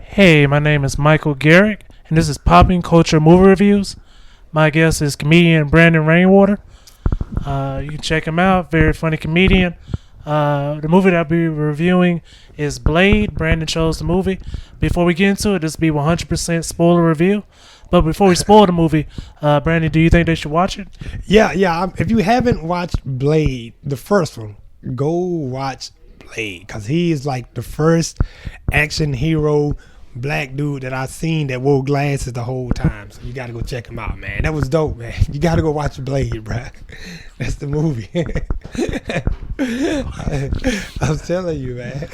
Hey, my name is Michael Garrick, and this is PoppinCulture Movie Reviews. My guest is comedian Brandon Rainwater. You can check him out, very funny comedian. The movie that I'll be reviewing is Blade. Brandon chose the movie. Before we get into it, this will be 100% spoiler review. But before we spoil the movie, Brandon, do you think they should watch it? Yeah. If you haven't watched Blade, the first one, go watch Blade, because he is like the first action hero black dude that I've seen that wore glasses the whole time. So you got to go check him out, man. That was dope, man. You got to go watch Blade, bro. That's the movie. I'm telling you, man.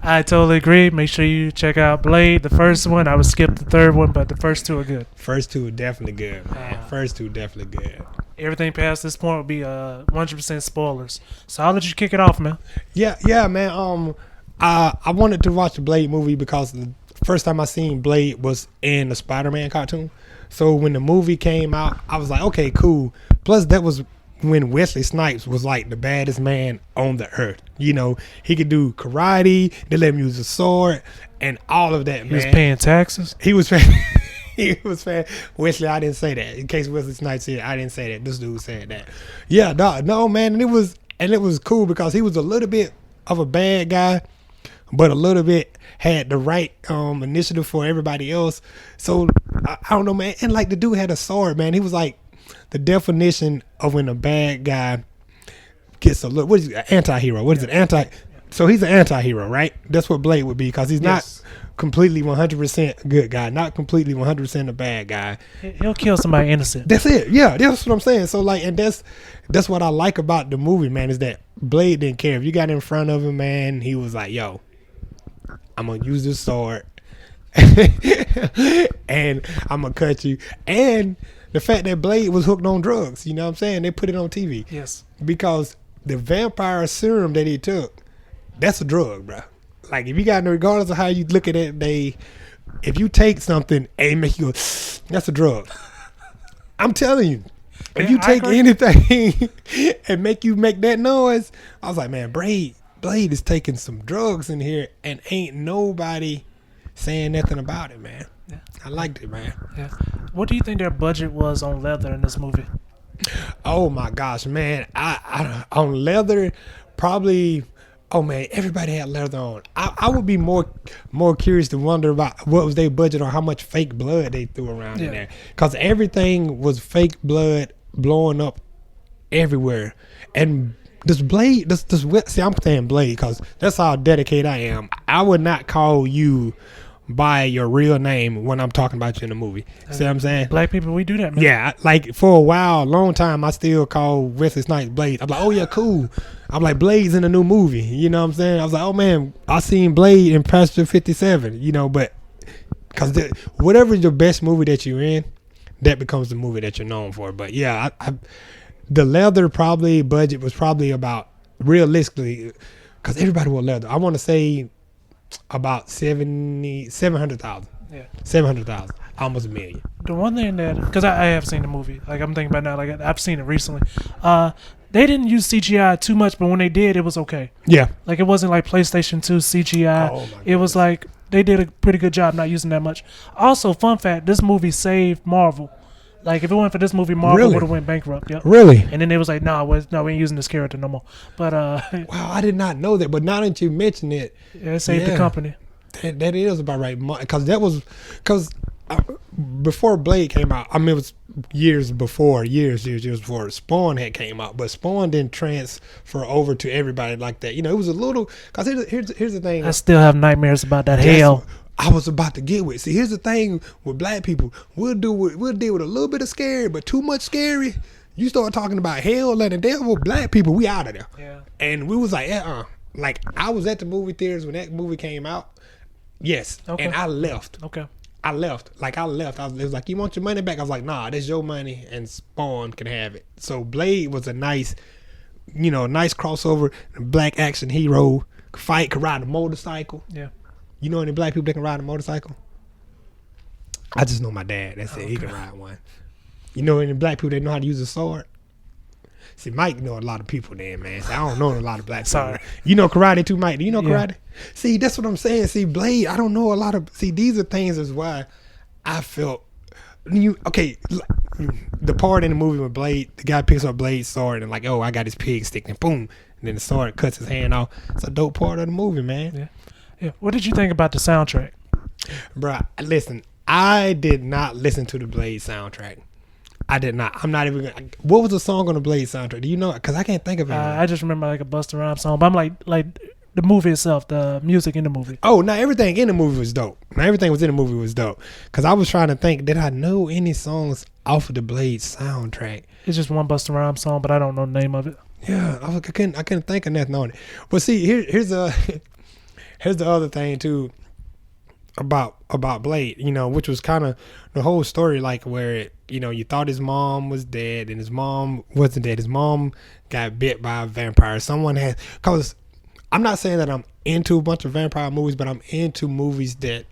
I totally agree. Make sure you check out Blade, the first one. I would skip the third one, but the first two are good. First two are definitely good, man. First two definitely good. Everything past this point will be 100% spoilers. So I'll let you kick it off, man. Yeah, man. I wanted to watch the Blade movie because the first time I seen Blade was in the Spider-Man cartoon. So when the movie came out, I was like, okay, cool. Plus, that was when Wesley Snipes was like the baddest man on the earth. You know, he could do karate, they let him use a sword, and all of that, man. He was paying taxes? He was paying. He was paying. Wesley, I didn't say that. In case Wesley Snipes said, I didn't say that. This dude said that. Yeah, no, man. And it was cool because he was a little bit of a bad guy, but a little bit had the right initiative for everybody else. So I don't know, man. And like the dude had a sword, man. He was like the definition of when a bad guy gets a look. What is it? Anti-hero? What is it? So he's an anti-hero, right? That's what Blade would be, because he's not completely 100% good guy, not completely 100% a bad guy. He'll kill somebody innocent. That's it. Yeah, that's what I'm saying. So like, and that's what I like about the movie, man, is that Blade didn't care. If you got in front of him, man, he was like, yo, I'm going to use this sword and I'm going to cut you. And the fact that Blade was hooked on drugs, you know what I'm saying? They put it on TV. Yes. Because the vampire serum that he took, that's a drug, bro. Like, if you got, regardless of how you look at it, if you take something and it make you go, that's a drug. I'm telling you. If you take anything and make that noise, I was like, man, Blade is taking some drugs in here and ain't nobody saying nothing about it, man. Yeah. I liked it, man. Yeah. What do you think their budget was on leather in this movie? Oh my gosh, man. I on leather, probably. Oh man, everybody had leather on. I would be more curious to wonder about what was their budget or how much fake blood they threw around in there, because everything was fake blood blowing up everywhere. And this Blade, see, I'm saying Blade because that's how dedicated I am. I would not call you by your real name when I'm talking about you in the movie. See what I'm saying? Black people, we do that, man. Yeah, like for a while, long time, I still call Wesley Snipes Blade. I'm like, oh yeah, cool. I'm like, Blade's in a new movie. You know what I'm saying? I was like, oh man, I seen Blade in Passenger 57. You know, but because whatever the best movie that you're in, that becomes the movie that you're known for. But yeah, the leather budget was probably about, realistically, because everybody wore leather, I want to say about 700,000. Yeah. 700,000. Almost $1 million. The one thing that, because I have seen the movie, like I'm thinking about now, like I've seen it recently. They didn't use CGI too much, but when they did, it was okay. Yeah. Like it wasn't like PlayStation 2 CGI. Oh my goodness. It was like they did a pretty good job not using that much. Also, fun fact, this movie saved Marvel. Like if it weren't for this movie, Marvel would have went bankrupt. Yep. Really? And then they was like, no, we ain't using this character no more. But wow, I did not know that. But now that you mention it, it saved the company. That is about right, because before Blade came out, I mean, it was years before Spawn had came out, but Spawn didn't transfer over to everybody like that. You know, it was a little, because here's the thing. I still have nightmares about that hell. I was about to get with. See, here's the thing with black people. We'll deal with a little bit of scary, but too much scary. You start talking about hell and the devil, black people, we out of there. Yeah. And we was like, like I was at the movie theaters when that movie came out. Yes. Okay. And I left. Okay. I left. It was like, you want your money back? I was like, nah, that's your money and Spawn can have it. So Blade was a nice crossover, black action hero, could ride a motorcycle. Yeah. You know any black people that can ride a motorcycle? I just know my dad. That's it. He can ride one. You know any black people that know how to use a sword? See, Mike know a lot of people then, man. See, I don't know a lot of black people. Sorry. You know karate too, Mike? Do you know Yeah. karate? See, that's what I'm saying. See, Blade, I don't know a lot of. See, these are things is why I felt. The part in the movie with Blade, the guy picks up Blade's sword and like, oh, I got his pig stick, and boom, and then the sword cuts his hand off. It's a dope part of the movie, man. Yeah. Yeah. What did you think about the soundtrack? Bruh, listen, I did not listen to the Blade soundtrack. I did not. I'm not even gonna. What was the song on the Blade soundtrack? Do you know? Because I can't think of it. I just remember like a Busta Rhymes song, but I'm like the movie itself, the music in the movie. Oh, now everything in the movie was dope. Now everything was in the movie was dope. Because I was trying to think, did I know any songs off of the Blade soundtrack? It's just one Busta Rhymes song, but I don't know the name of it. Yeah, I couldn't think of nothing on it. But see, here's the other thing too about Blade, which was kind of the whole story, like where you thought his mom was dead and his mom wasn't dead. His mom got bit by a vampire. Someone had, cause I'm not saying that I'm into a bunch of vampire movies, but I'm into movies that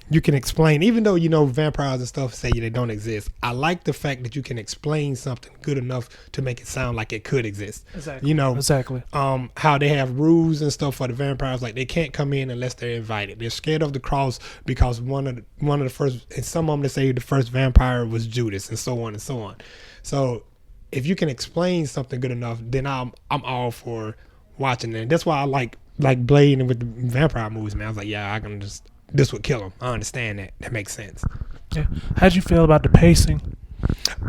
you can explain, even though vampires and stuff say they don't exist. I like the fact that you can explain something good enough to make it sound like it could exist. Exactly. Exactly. How they have rules and stuff for the vampires, like they can't come in unless they're invited. They're scared of the cross because one of the first, and some of them they say the first vampire was Judas, and so on and so on. So if you can explain something good enough, then I'm all for watching it. And that's why I like Blade and with the vampire movies, man. I was like, yeah, I can just. This would kill him. I understand that. That makes sense. Yeah. How'd you feel about the pacing?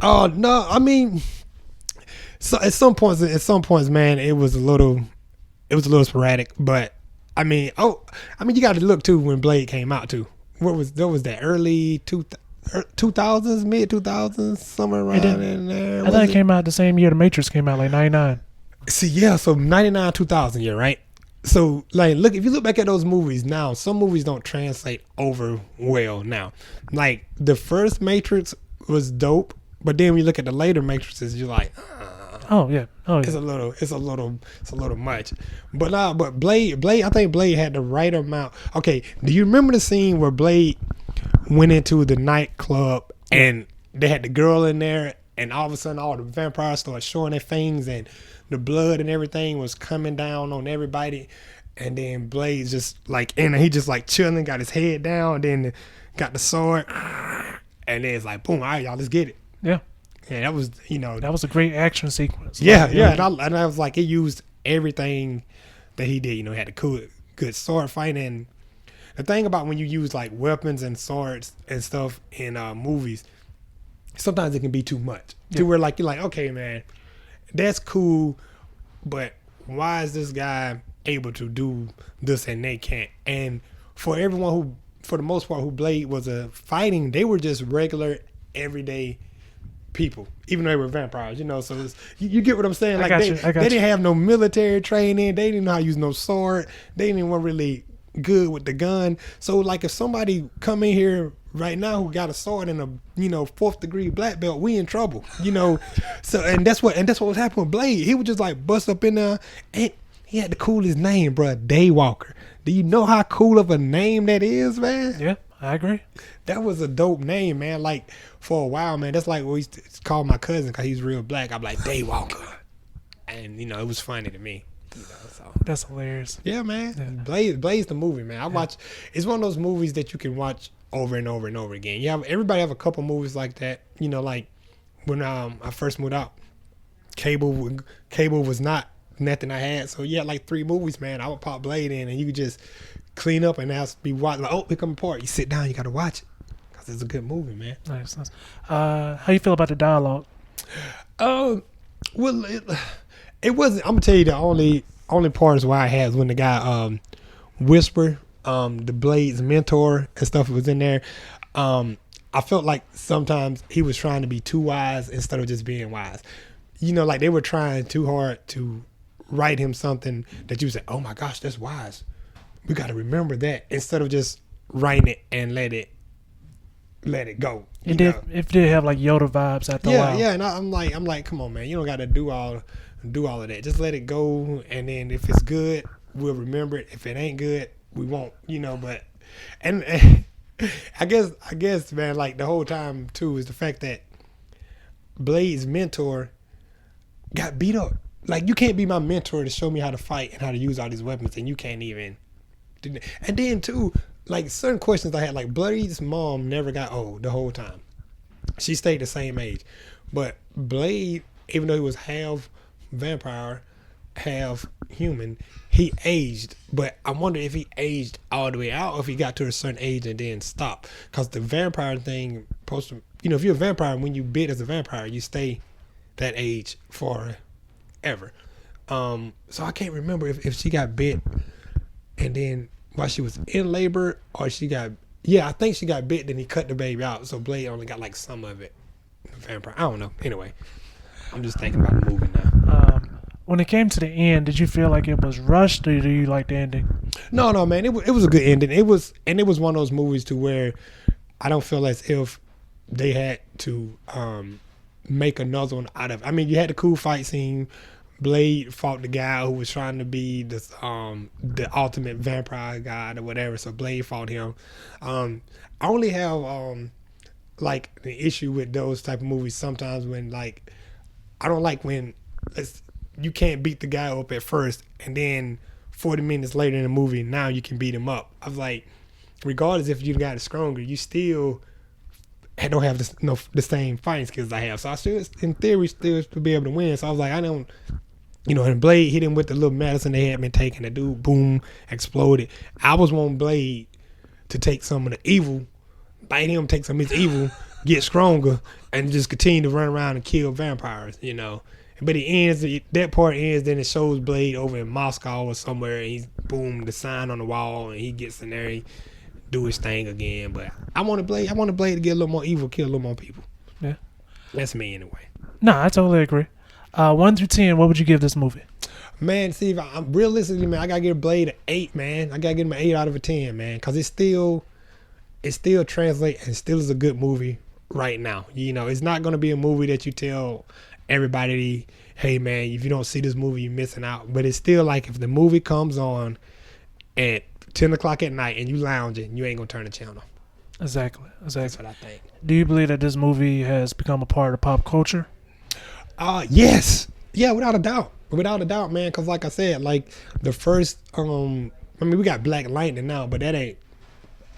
Oh no, I mean, so at some points, man, it was a little sporadic. But I mean, you got to look too when Blade came out too. What was that early 2000s, mid 2000s, somewhere around in there? I thought it came out the same year The Matrix came out, like 99. See, yeah, so 99, 2000 year, right? So, like, look, if you look back at those movies now, some movies don't translate over well now. Like, the first Matrix was dope, but then when you look at the later Matrixes, you're like, oh yeah, it's a little much. But Blade, I think Blade had the right amount. Okay, do you remember the scene where Blade went into the nightclub and they had the girl in there, and all of a sudden all the vampires started showing their fangs and the blood and everything was coming down on everybody, and then Blade's just like he just like chilling, got his head down, and then got the sword, and then it's like boom, all right, y'all, let's get it. Yeah, that was that was a great action sequence. Yeah, and I was like, it used everything that he did. He had a good sword fight, and the thing about when you use like weapons and swords and stuff in movies, sometimes it can be too much. To where like you're like, okay, man, that's cool, but why is this guy able to do this and they can't? And for everyone who, for the most part, who Blade was fighting, they were just regular, everyday people, even though they were vampires, So you get what I'm saying? Like they didn't have no military training. They didn't know how to use no sword. They didn't even really good with the gun. So like if somebody come in here right now who got a sword and a 4th degree black belt, we in trouble. So and that's what was happening with Blade. He would just like bust up in there, and he had the coolest name, bro, Daywalker. Do you know how cool of a name that is, man? Yeah, I agree. That was a dope name, man. Like for a while, man, that's like what we used to call my cousin because he's real black. I'm like Daywalker, and it was funny to me. So. That's hilarious. Yeah, man. Yeah. Blade's the movie, man. I watch. It's one of those movies that you can watch over and over and over again. Everybody have a couple movies like that. Like when I first moved out, cable was not nothing I had. So like 3 movies, man. I would pop Blade in, and you could just clean up and be watching. Like, oh, here come a part. You sit down, you got to watch it because it's a good movie, man. Nice. How you feel about the dialogue? Well, it wasn't. I'm gonna tell you the only parts where I had was when the guy Whisper, the Blade's mentor and stuff was in there. I felt like sometimes he was trying to be too wise instead of just being wise. Like they were trying too hard to write him something that you say, oh my gosh, that's wise. We got to remember that, instead of just writing it and let it go. It did have like Yoda vibes after a while. Yeah, and I'm like, come on, man, you don't got to do all of that. Just let it go, and then if it's good, we'll remember it. If it ain't good, we won't. But and I guess, man, like the whole time too is the fact that Blade's mentor got beat up. Like, you can't be my mentor to show me how to fight and how to use all these weapons, and you can't even. And then too, like certain questions I had, like Blade's mom never got old the whole time. She stayed the same age, but Blade, even though he was half vampire, half human, he aged. But I wonder if he aged all the way out, or if he got to a certain age and then stopped. Because the vampire thing, supposed to, if you're a vampire, when you bit as a vampire, you stay that age forever. So I can't remember if she got bit and then while she was in labor, or she got, I think she got bit, then he cut the baby out. So Blade only got like some of it. Vampire, I don't know. Anyway, I'm just thinking about the movie now. When it came to the end, did you feel like it was rushed, or do you like the ending? No, man. It was a good ending. It was one of those movies to where I don't feel as if they had to make another one out of. I mean, you had the cool fight scene. Blade fought the guy who was trying to be the ultimate vampire god or whatever. So Blade fought him. I only have like an issue with those type of movies sometimes when, like, I don't like when you can't beat the guy up at first and then 40 minutes later in the movie now you can beat him up. I was like, regardless if you got it stronger, you still don't have the same fighting skills I have. So I should, in theory, still be able to win. So I was like, I don't. And Blade hit him with the little medicine they had been taking. The dude, boom, exploded. I was wanting Blade to take some of the evil, bite him, take some of his evil, get stronger, and just continue to run around and kill vampires, But it ends, that part ends, then it shows Blade over in Moscow or somewhere, and he's, boom, the sign on the wall, and he gets in there, he do his thing again. But I want Blade to get a little more evil, kill a little more people. Yeah. That's me anyway. No, I totally agree. 1 through 10, what would you give this movie? Man, Steve, I'm realistically, man, I gotta give Blade an 8, man. I gotta give him an 8 out of a 10, man, because it still translates and still is a good movie right now. It's not gonna be a movie that you tell everybody, hey, man, if you don't see this movie, you're missing out. But it's still like, if the movie comes on at 10 o'clock at night and you lounging, you ain't gonna turn the channel. Exactly. That's what I think. Do you believe that this movie has become a part of pop culture? Yes. Yeah, without a doubt. Without a doubt, man. Because like I said, like the first, we got Black Lightning now, but that ain't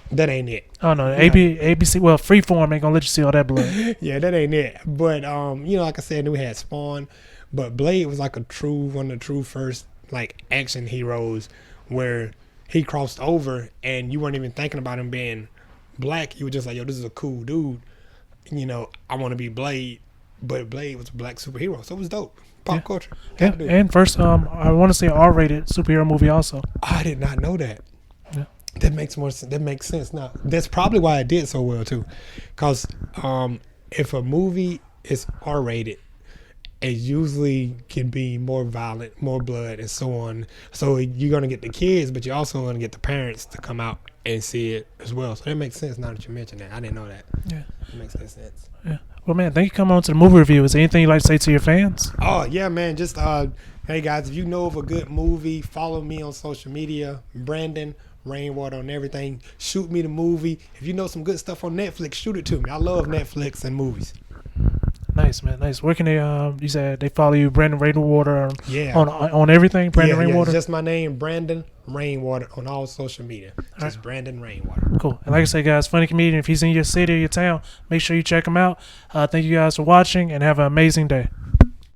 it. Oh, no. ABC, well, Freeform ain't going to let you see all that blood. Yeah, that ain't it. But, like I said, then we had Spawn. But Blade was like one of the true first, like, action heroes where he crossed over and you weren't even thinking about him being black. You were just like, yo, this is a cool dude. I want to be Blade. But Blade was a black superhero, so it was dope. Pop culture. Yeah, and first, I want to say R-rated superhero movie also. I did not know that. Yeah. That makes more sense. That makes sense now. That's probably why it did so well too, because if a movie is R-rated, it usually can be more violent, more blood, and so on. So you're gonna get the kids, but you're also gonna get the parents to come out and see it as well. So that makes sense now that you mentioned that. I didn't know that. Yeah, it makes sense. Yeah. Well, man, thank you for coming on to the movie review. Is there anything you'd like to say to your fans? Oh, yeah, man. Just, hey, guys, if you know of a good movie, follow me on social media, Brandon Rainwater on everything. Shoot me the movie. If you know some good stuff on Netflix, shoot it to me. I love Netflix and movies. Nice, man. Nice. Where can they, you said they follow you, Brandon Rainwater, yeah, on everything, Brandon Rainwater? Yeah, just my name, Brandon Rainwater, on all social media. Just right. Brandon Rainwater. Cool. And like I said, guys, funny comedian. If he's in your city or your town, make sure you check him out. Thank you guys for watching, and have an amazing day.